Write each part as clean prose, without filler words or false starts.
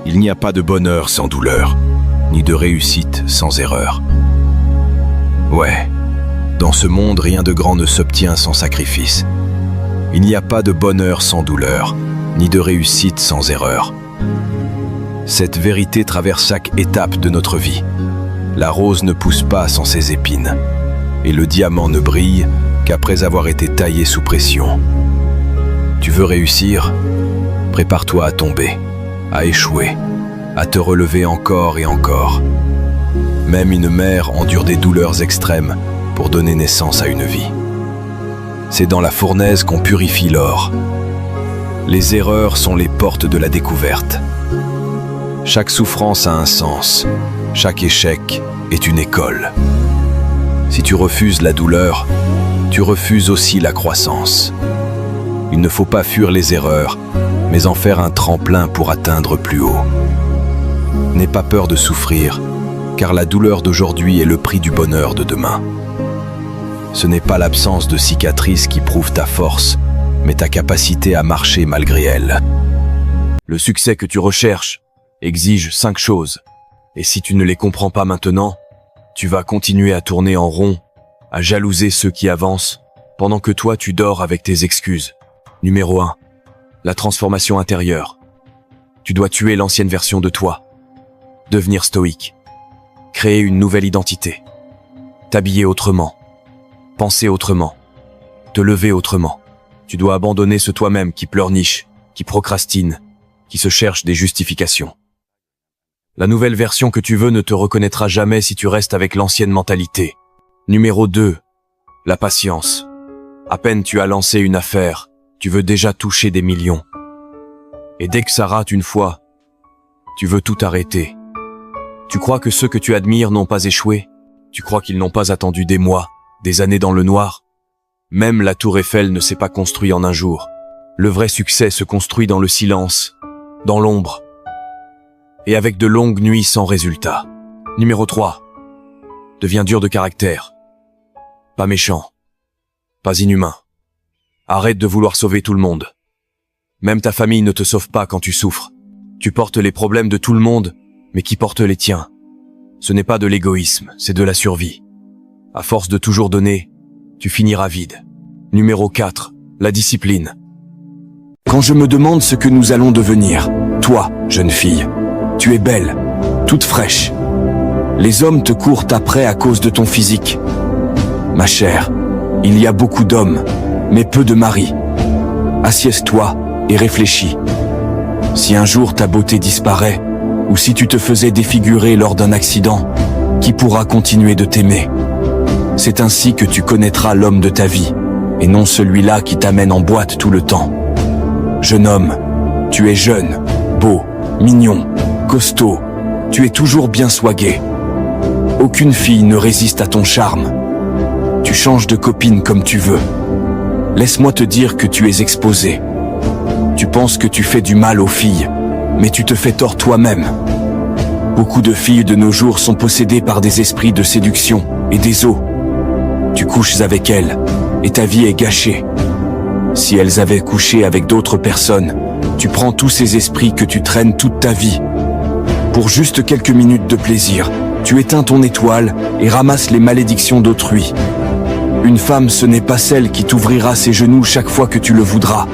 Il n'y a pas de bonheur sans douleur, ni de réussite sans erreur. Ouais, dans ce monde, rien de grand ne s'obtient sans sacrifice. Il n'y a pas de bonheur sans douleur, ni de réussite sans erreur. Cette vérité traverse chaque étape de notre vie. La rose ne pousse pas sans ses épines, et le diamant ne brille qu'après avoir été taillé sous pression. Tu veux réussir? Prépare-toi à tomber, à échouer, à te relever encore et encore. Même une mère endure des douleurs extrêmes pour donner naissance à une vie. C'est dans la fournaise qu'on purifie l'or. Les erreurs sont les portes de la découverte. Chaque souffrance a un sens, chaque échec est une école. Si tu refuses la douleur, tu refuses aussi la croissance. Il ne faut pas fuir les erreurs, mais en faire un tremplin pour atteindre plus haut. N'aie pas peur de souffrir, car la douleur d'aujourd'hui est le prix du bonheur de demain. Ce n'est pas l'absence de cicatrices qui prouve ta force, mais ta capacité à marcher malgré elle. Le succès que tu recherches exige 5 choses, et si tu ne les comprends pas maintenant, tu vas continuer à tourner en rond, à jalouser ceux qui avancent, pendant que toi tu dors avec tes excuses. Numéro 1. La transformation intérieure. Tu dois tuer l'ancienne version de toi. Devenir stoïque. Créer une nouvelle identité. T'habiller autrement. Penser autrement. Te lever autrement. Tu dois abandonner ce toi-même qui pleurniche, qui procrastine, qui se cherche des justifications. La nouvelle version que tu veux ne te reconnaîtra jamais si tu restes avec l'ancienne mentalité. Numéro 2. La patience. À peine tu as lancé une affaire, tu veux déjà toucher des millions. Et dès que ça rate une fois, tu veux tout arrêter. Tu crois que ceux que tu admires n'ont pas échoué? Tu crois qu'ils n'ont pas attendu des mois, des années dans le noir? Même la tour Eiffel ne s'est pas construite en un jour. Le vrai succès se construit dans le silence, dans l'ombre, et avec de longues nuits sans résultat. Numéro 3. Deviens dur de caractère. Pas méchant. Pas inhumain. Arrête de vouloir sauver tout le monde. Même ta famille ne te sauve pas quand tu souffres. Tu portes les problèmes de tout le monde, mais qui porte les tiens? Ce n'est pas de l'égoïsme, c'est de la survie. À force de toujours donner, tu finiras vide. Numéro 4. La discipline. Quand je me demande ce que nous allons devenir, toi, jeune fille, tu es belle, toute fraîche. Les hommes te courent après à cause de ton physique. Ma chère, il y a beaucoup d'hommes, mais peu de maris. Assieds-toi et réfléchis. Si un jour ta beauté disparaît, ou si tu te faisais défigurer lors d'un accident, qui pourra continuer de t'aimer? C'est ainsi que tu connaîtras l'homme de ta vie, et non celui-là qui t'amène en boîte tout le temps. Jeune homme, tu es jeune, beau, mignon, costaud, tu es toujours bien swagué. Aucune fille ne résiste à ton charme. Tu changes de copine comme tu veux. Laisse-moi te dire que tu es exposé. Tu penses que tu fais du mal aux filles, mais tu te fais tort toi-même. Beaucoup de filles de nos jours sont possédées par des esprits de séduction et des os. Tu couches avec elles, et ta vie est gâchée. Si elles avaient couché avec d'autres personnes, tu prends tous ces esprits que tu traînes toute ta vie. Pour juste quelques minutes de plaisir, tu éteins ton étoile et ramasses les malédictions d'autrui. Une femme, ce n'est pas celle qui t'ouvrira ses genoux chaque fois que tu le voudras.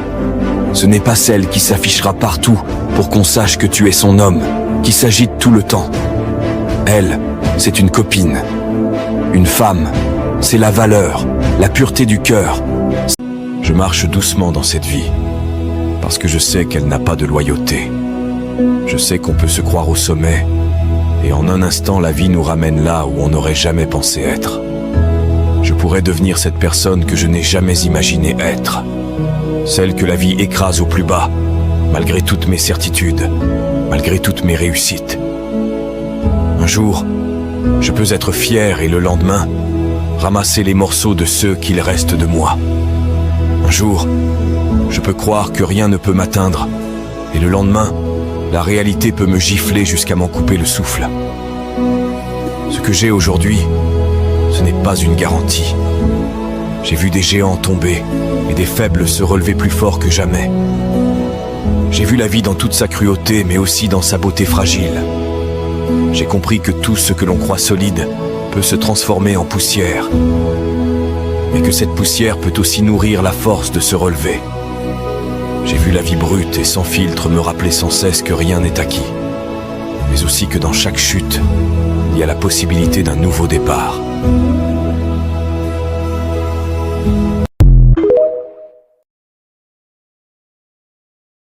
Ce n'est pas celle qui s'affichera partout pour qu'on sache que tu es son homme, qui s'agite tout le temps. Elle, c'est une copine. Une femme, c'est la valeur, la pureté du cœur. Je marche doucement dans cette vie, parce que je sais qu'elle n'a pas de loyauté. Je sais qu'on peut se croire au sommet, et en un instant la vie nous ramène là où on n'aurait jamais pensé être. Je pourrais devenir cette personne que je n'ai jamais imaginé être. Celle que la vie écrase au plus bas, malgré toutes mes certitudes, malgré toutes mes réussites. Un jour, je peux être fier et le lendemain, ramasser les morceaux de ceux qu'il reste de moi. Un jour, je peux croire que rien ne peut m'atteindre, et le lendemain, la réalité peut me gifler jusqu'à m'en couper le souffle. Ce que j'ai aujourd'hui, ce n'est pas une garantie. J'ai vu des géants tomber et des faibles se relever plus forts que jamais. J'ai vu la vie dans toute sa cruauté, mais aussi dans sa beauté fragile. J'ai compris que tout ce que l'on croit solide peut se transformer en poussière, mais que cette poussière peut aussi nourrir la force de se relever. J'ai vu la vie brute et sans filtre me rappeler sans cesse que rien n'est acquis, mais aussi que dans chaque chute, il y a la possibilité d'un nouveau départ.